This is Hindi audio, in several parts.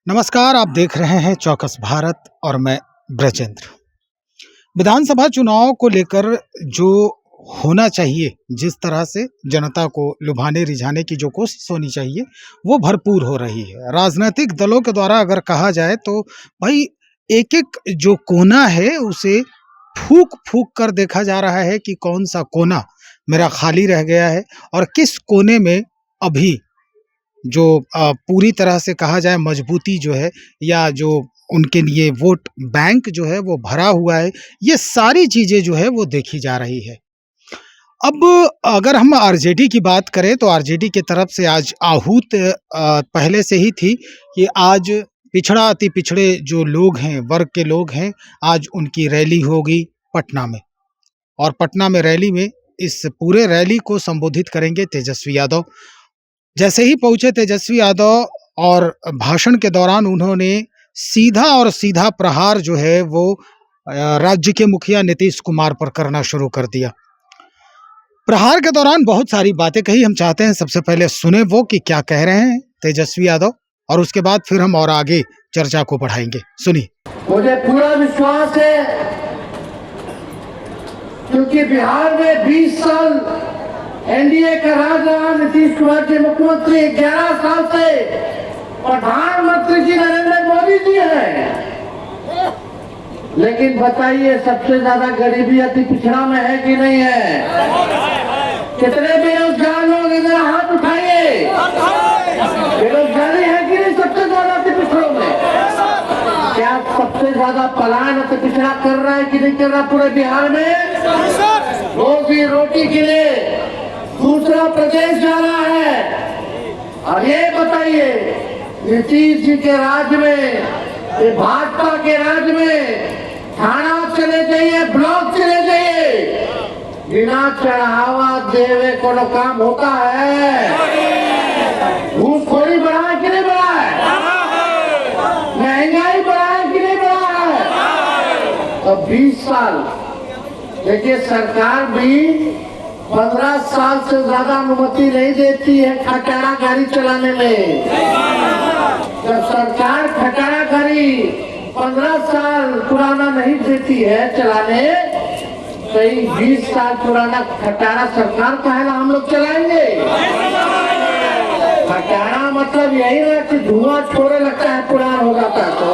नमस्कार, आप देख रहे हैं चौकस भारत और मैं ब्रजेंद्र। विधानसभा चुनाव को लेकर जो होना चाहिए, जिस तरह से जनता को लुभाने रिझाने की जो कोशिश होनी चाहिए, वो भरपूर हो रही है। राजनीतिक दलों के द्वारा अगर कहा जाए तो भाई एक-एक जो कोना है उसे फूँक-फूँक कर देखा जा रहा है कि कौन-सा कोना मेरा खाली रह गया है और किस कोने में अभी जो पूरी तरह से कहा जाए मजबूती जो है या जो उनके लिए वोट बैंक जो है वो भरा हुआ है, ये सारी चीज़ें जो है वो देखी जा रही है। अब अगर हम आरजेडी की बात करें तो आरजेडी की तरफ से आज आहूत पहले से ही थी कि आज पिछड़ा अति पिछड़े जो लोग हैं, वर्ग के लोग हैं, आज उनकी रैली होगी पटना में और पटना में रैली में इस पूरे रैली को संबोधित करेंगे तेजस्वी यादव। जैसे ही पहुंचे तेजस्वी यादव और भाषण के दौरान उन्होंने सीधा प्रहार जो है वो राज्य के मुखिया नीतीश कुमार पर करना शुरू कर दिया। प्रहार के दौरान बहुत सारी बातें कही। हम चाहते हैं सबसे पहले सुने वो कि क्या कह रहे हैं तेजस्वी यादव और उसके बाद फिर हम और आगे चर्चा को बढ़ाएंगे। सुनिए। मुझे पूरा विश्वास है क्योंकि बिहार में 20 साल एनडीए का राज रहा, नीतीश कुमार के मुख्यमंत्री 11 साल से प्रधानमंत्री जी नरेंद्र मोदी जी हैं। लेकिन बताइए सबसे ज्यादा गरीबी अति पिछड़ा में है कि नहीं है? कितने बेरोजगार लोग इधर हाथ उठाइए। बेरोजगारी है कि नहीं सबसे ज्यादा अति पिछड़ों में? क्या सबसे ज्यादा पलायन अति पिछड़ा कर रहा है कि नहीं कर रहा पूरे बिहार में? रोजी रोटी के लिए दूसरा प्रदेश जा रहा है। और ये बताइए नीतीश जी के राज में, ये भाजपा के राज में थाना चले जाइए, ब्लॉक चले जाइए, बिना चढ़ावा देवे को काम होता है? घूसखोरी बढ़ा है कि नहीं बढ़ा है? महंगाई बढ़ा है कि नहीं बढ़ा है? तो 20 साल देखिए सरकार भी 15 साल से ज्यादा अनुमति नहीं देती है खटारा गाड़ी चलाने में। जब सरकार खटारा गाड़ी 15 साल पुराना नहीं देती है चलाने, तो 20 साल पुराना खटारा सरकार का है ना हम लोग चलाएंगे। खटारा मतलब यही ना कि धुआं छोड़ने लगता है, पुराना हो जाता है तो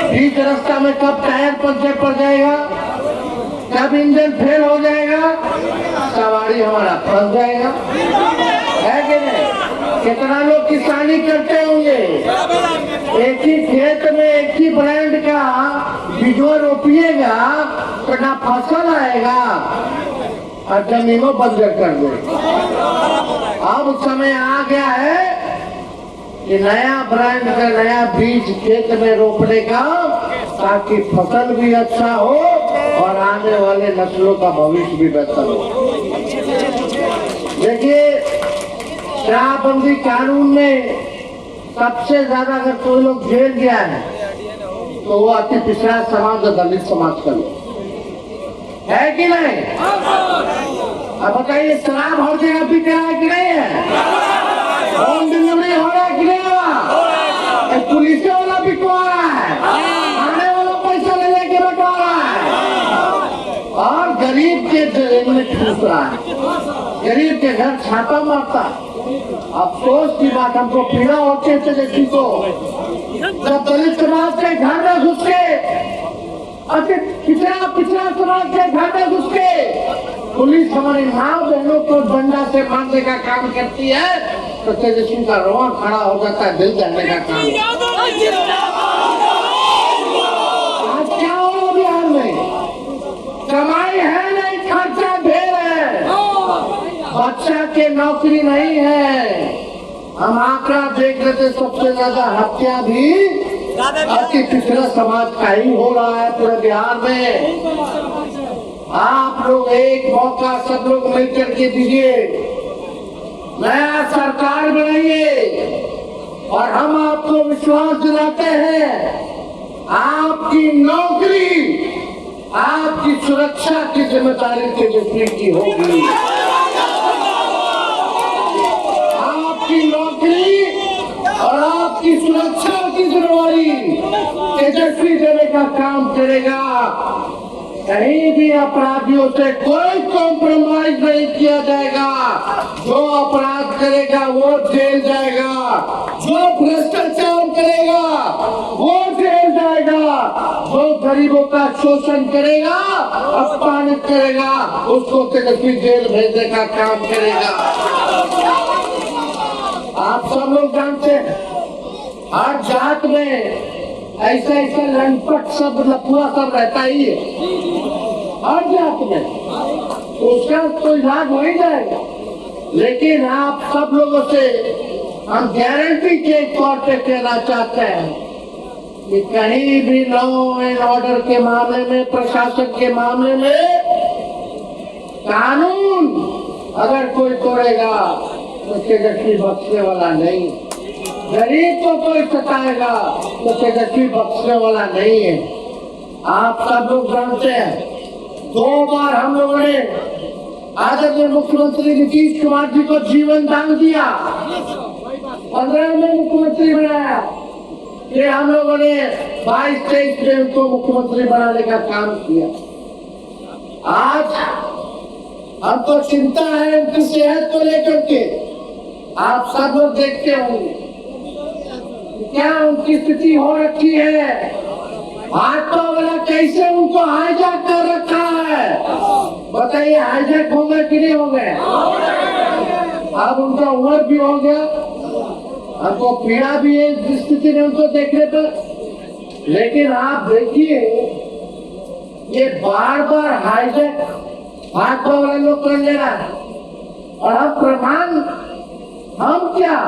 बीच रास्ता में कब टायर पंचर पड़ जाएगा, कब इंजन फेल हो जाएगा, सवारी हमारा फंस जाएगा, है कि नहीं? कितना लोग किसानी करते होंगे, एक ही खेत में एक ही ब्रांड का बीजो रोपिएगा तो ना फसल आएगा और जमीनों बंजर कर दे। अब समय आ गया है कि नया ब्रांड का नया बीज खेत में रोपने का, ताकि फसल भी अच्छा हो और आने वाले नस्लों का भविष्य भी बेहतर हो। देखिए शराबबंदी कानून में सबसे ज्यादा अगर कोई लोग जेल गया है तो वो अति पिछड़ा समाज और दलित समाज का लोग है कि नहीं? अब बताइए शराब हर जगह बिक रहा है कि नहीं है? होम डिलीवरी हो रहा है कि नहीं हो रहा? पुलिस वाला बिकवा रहा है, आने वाला पैसा ले लेके बटवा रहा है और गरीब के जेल में ठूस रहा है, गरीब के घर छापा मारता है। अफसोस की बात, हमको पीड़ा होती है तेजस्वी को, जब दलित समाज के घर में घुस के पिछड़ा समाज के घर में घुस के पुलिस हमारी माँ बहनों को डंडा से मारने का काम करती है तो तेजस्वी का रोआ खड़ा हो जाता है, दिल दहने का काम। आज क्या हो रहा बिहार में? कमाई है नहीं, खर्चा ढेर है, बच्चा के नौकरी नहीं है। हम आंकड़ा देख रहे थे, सबसे ज्यादा हत्या भी अति पिछड़ा समाज का ही हो रहा है पूरे बिहार में। आप लोग एक मौका सब लोग मिलकर के दीजिए, नया सरकार बनाइए और हम आपको विश्वास दिलाते हैं आपकी नौकरी, आपकी सुरक्षा की जिम्मेदारी तेजस्वी की होगी। आपकी नौकरी और आप आपकी सुरक्षा की जिम्मेवारी तेजस्वी देने का काम करेगा। कहीं भी अपराधियों से कोई कॉम्प्रोमाइज नहीं किया जाएगा। जो अपराध करेगा वो जेल जाएगा, जो भ्रष्टाचार करेगा वो जेल जाएगा, जो गरीबों का शोषण करेगा, अपमानित करेगा, उसको तेजस्वी जेल भेजने का काम करेगा। आप सब लोग जानते हैं हर जात में ऐसा ऐसा लंपट सब लफुआ सब रहता ही है हर जात में, उसका तो इलाज हो ही जाएगा। लेकिन आप सब लोगों से हम गारंटी के तौर पे कहना चाहते हैं कि कहीं भी लॉ एंड ऑर्डर के मामले में, प्रशासन के मामले में कानून अगर कोई तोड़ेगा तो तेजस्वी बख्शने वाला नहीं। गरीब को कोई सताएगा तो तेजस्वी बख्शने वाला नहीं है। आप सब लोग जानते हैं 2 बार हम लोगों ने आदरणीय मुख्यमंत्री नीतीश कुमार जी को जीवन दान दिया, 15 में मुख्यमंत्री बनाया, फिर हम लोगों ने 22-23 में उनको मुख्यमंत्री बनाने का काम किया। आज हमको चिंता है उनकी सेहत को लेकर के। आप सब लोग देखते होंगे क्या उनकी स्थिति हो रखी है, भाजपा वाला कैसे उनको हाईजैक कर रखा है। बताइए हाईजैक हो गए कि नहीं हो गए? अब उनका उम्र भी हो गया, हमको पीड़ा भी है इस स्थिति में उनको देखने पर। लेकिन आप देखिए ये बार बार हाईजैक भाजपा वाले लोग कर ले रहा है, और हम प्रमाण हम क्या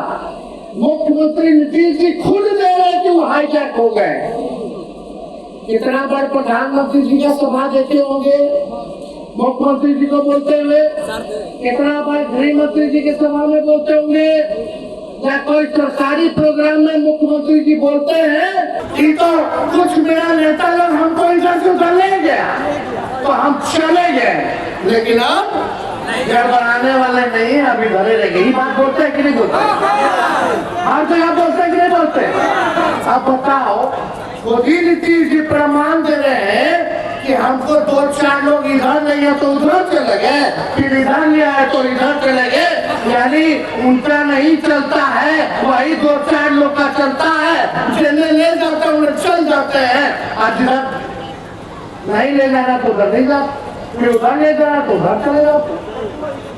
मुख्यमंत्री नीतीश जी खुद दे रहे हैं कि वो हाईजैक हो गए। कितना बार प्रधानमंत्री जी का सभा देते होंगे मुख्यमंत्री जी को बोलते हुए, कितना बार गृह मंत्री जी के सभा में बोलते होंगे, या कोई सरकारी प्रोग्राम में मुख्यमंत्री जी बोलते हैं कि तो कुछ मेरा नेता लोग हमको इधर से उधर ले गया तो हम चले गए। लेकिन अब गड़बड़ाने वाले नहीं, अभी भरे रह गई। बात बोलते हैं कि नहीं बोलते? हर जगह बोलते हैं कि नहीं बोलते? अब बताओ, खुद ही नीतीश जी प्रमाण दे रहे हैं कि हमको 2-4 लोग इधर नहीं है तो उधर चले गए, फिर इधर नहीं आए तो इधर चले गए। यानी उनका नहीं चलता है, वही 2-4 लोग का चलता है। जिन्हें ले जाते हैं उन्हें चल जाते हैं, और जिधर नहीं ले जाना तो उधर नहीं जाते, फिर उधर ले जाना तो उधर चले जाते।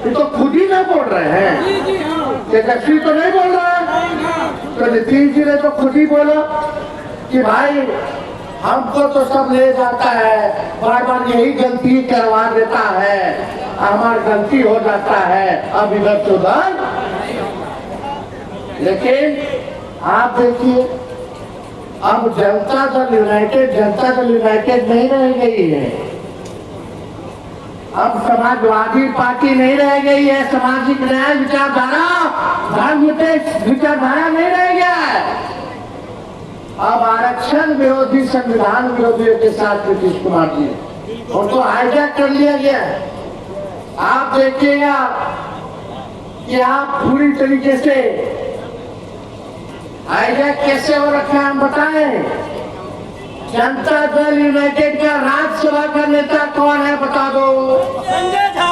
ये तो खुद ही ना बोल रहे हैं, तेजस्वी तो नहीं बोल रहा है, तो नीतीश जी ने तो खुद ही बोला कि भाई हमको तो सब ले जाता है, बार बार यही गलती करवा देता है, हमारी गलती हो जाता है, अब इधर से उधर। लेकिन आप देखिए अब जनता दल यूनाइटेड नहीं रह गई है। अब समाजवादी पार्टी नहीं रह गई है, सामाजिक न्याय विचारधारा, धर्मनिरपेक्ष विचारधारा नहीं रह गया है। अब आरक्षण विरोधी, संविधान विरोधियों के साथ नीतीश कुमार जी उनको हाईजैक कर लिया गया। आप देखिएगा कि आप पूरी तरीके से हाईजैक कैसे हो रखा है हम बताएं। जनता दल यूनाइटेड का राज्यसभा का नेता कौन है बता दो? संजय झा।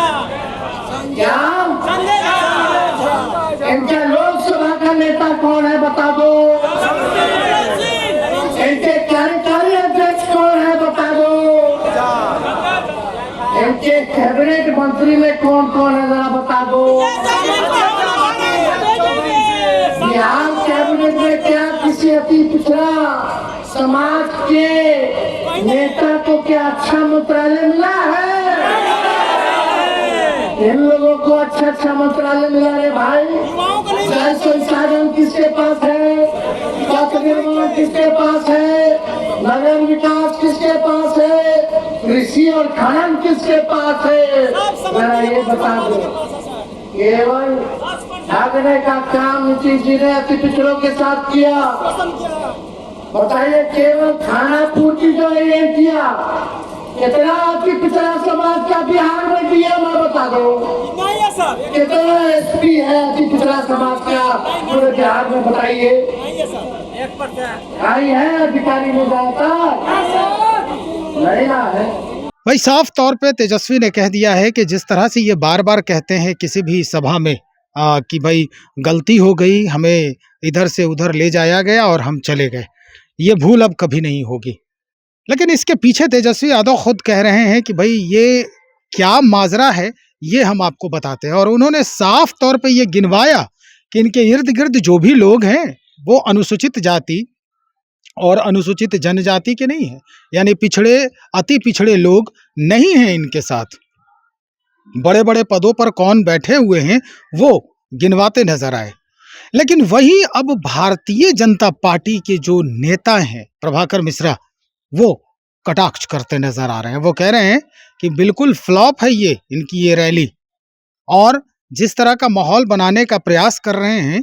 क्या? संजय झा। इनका लोकसभा का नेता कौन है बता दो? इनके कार्यकारी अध्यक्ष कौन है बता दो? इनके कैबिनेट मंत्री में कौन कौन है जरा बता दो? बिहार कैबिनेट में क्या किसी अति पिछड़ा समाज के नेता को क्या अच्छा मंत्रालय मिला है? इन लोगों को अच्छा मंत्रालय मिला है भाई। जल संसाधन किसके पास है, पथ निर्माण किसके पास है, नगर विकास किसके पास है, कृषि और खनन किसके पास है, जरा ये बता दो। केवल भागने का काम नीतीश जी ने अति पिछड़ों के साथ किया। बताइए केवल खाना पूर्ति जो ये किया, कितना अति पिछड़ा समाज का बिहार में दिया मैं बता दो? नहीं है सर। कितना एसपी है अति पिछड़ा समाज का पूरे बिहार में बताइए? नहीं है सर। भाई है अधिकारी में जाता लड़ेगा है। भाई साफ तौर पे तेजस्वी ने कह दिया है कि जिस तरह से ये बार बार कहते हैं किसी भी सभा में कि भाई गलती हो गई, हमें इधर से उधर ले जाया गया और हम चले गए, ये भूल अब कभी नहीं होगी। लेकिन इसके पीछे तेजस्वी यादव खुद कह रहे हैं कि भाई ये क्या माजरा है, ये हम आपको बताते हैं। और उन्होंने साफ तौर पे ये गिनवाया कि इनके इर्द गिर्द जो भी लोग हैं वो अनुसूचित जाति और अनुसूचित जनजाति के नहीं है, यानी पिछड़े, अति पिछड़े लोग नहीं हैं इनके साथ। बड़े बड़े पदों पर कौन बैठे हुए हैं वो गिनवाते नजर आए। लेकिन वही अब भारतीय जनता पार्टी के जो नेता हैं प्रभाकर मिश्रा, वो कटाक्ष करते नजर आ रहे हैं। वो कह रहे हैं कि बिल्कुल फ्लॉप है ये इनकी ये रैली, और जिस तरह का माहौल बनाने का प्रयास कर रहे हैं,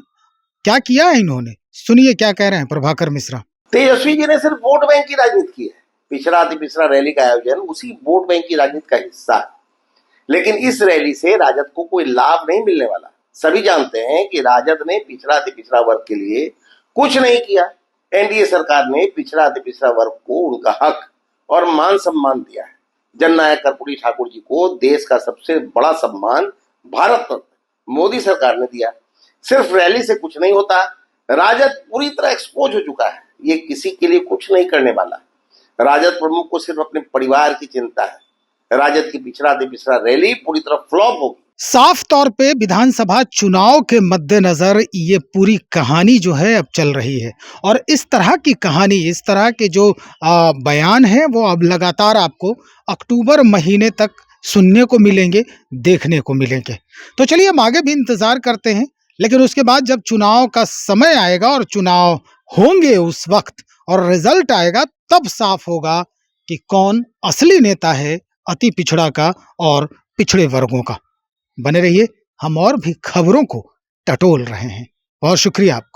क्या किया है इन्होंने, सुनिए क्या कह रहे हैं प्रभाकर मिश्रा। तेजस्वी जी ने सिर्फ वोट बैंक की राजनीति की है। पिछड़ा अति पिछड़ा रैली का आयोजन उसी वोट बैंक की राजनीति का हिस्सा है। लेकिन इस रैली से राजद को कोई लाभ नहीं मिलने वाला। सभी जानते हैं कि राजद ने पिछड़ा अति पिछड़ा वर्ग के लिए कुछ नहीं किया। एनडीए सरकार ने पिछड़ा अति पिछड़ा वर्ग को उनका हक और मान सम्मान दिया है। जननायक कर्पूरी ठाकुर जी को देश का सबसे बड़ा सम्मान भारत रत्न मोदी सरकार ने दिया। सिर्फ रैली से कुछ नहीं होता। राजद पूरी तरह एक्सपोज हो चुका है। ये किसी के लिए कुछ नहीं करने वाला। राजद प्रमुख को सिर्फ अपने परिवार की चिंता है। राजद की पिछड़ा अति पिछड़ा रैली पूरी तरह फ्लॉप होगी। साफ तौर पे विधानसभा चुनाव के मद्देनजर ये पूरी कहानी जो है अब चल रही है, और इस तरह की कहानी, इस तरह के जो बयान है वो अब लगातार आपको अक्टूबर महीने तक सुनने को मिलेंगे, देखने को मिलेंगे। तो चलिए हम आगे भी इंतजार करते हैं, लेकिन उसके बाद जब चुनाव का समय आएगा और चुनाव होंगे उस वक्त और रिजल्ट आएगा, तब साफ होगा कि कौन असली नेता है अति पिछड़ा का और पिछड़े वर्गों का। बने रहिए, हम और भी खबरों को टटोल रहे हैं। बहुत शुक्रिया आपका।